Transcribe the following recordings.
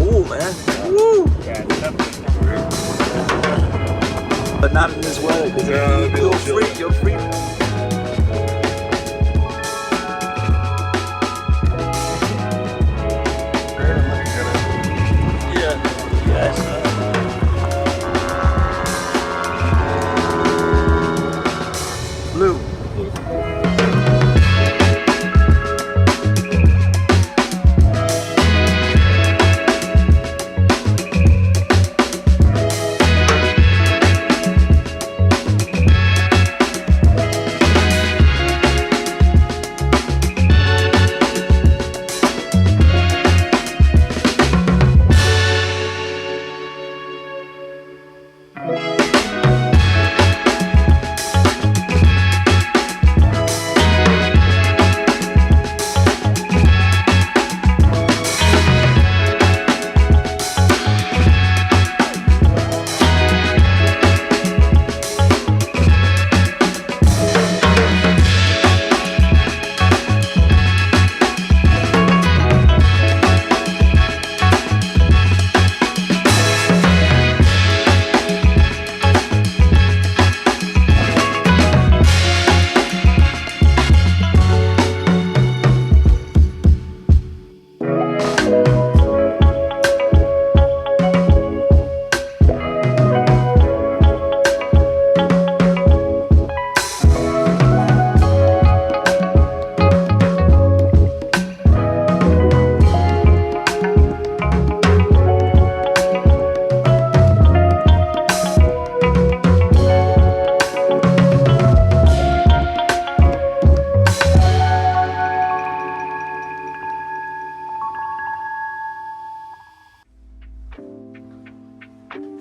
cool, man. Woo! Yeah, definitely. But not in this weather, because you'll freak. Blue.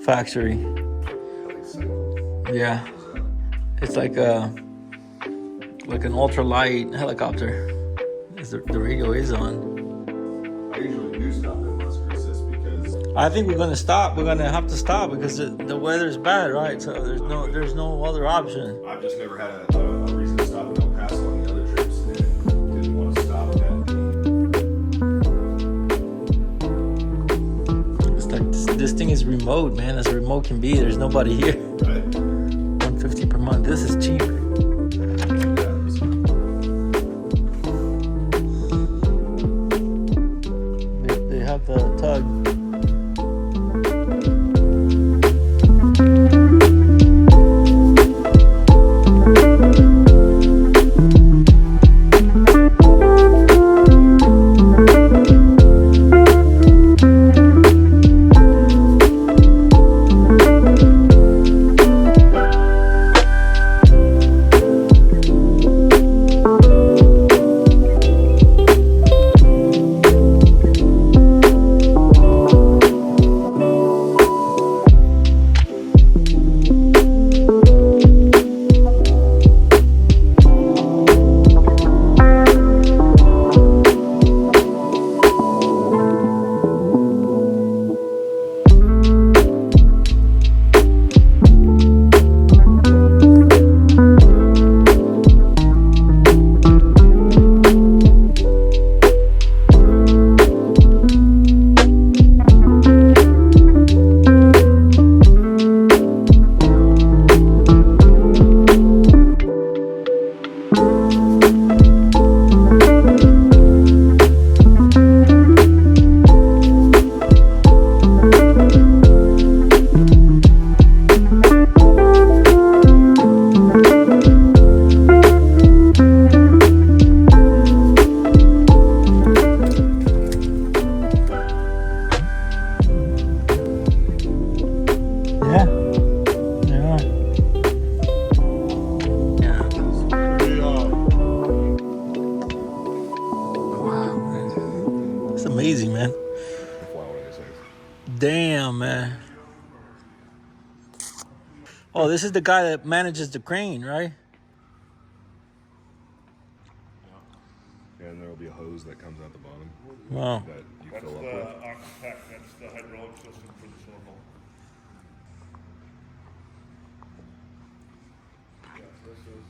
Factory. Yeah, it's like an ultralight helicopter. The radio is on. I usually do stop at Las Cruces because I think we're gonna stop. We're gonna have to stop because the weather's bad, right? So there's no other option. I've just never had a reason to stop at El Paso on the other trips and didn't want to stop at It's like this thing is remote, man. As remote can be. There's nobody here. right. $150 per month. This is cheap. They have the tug. Amazing, man. Damn, man. Oh, this is the guy that manages the crane, right? Yeah, and there will be a hose that comes out the bottom. Wow. That you That's fill up the with. octopec, that's the hydraulic system for the snorkel. Yeah, this is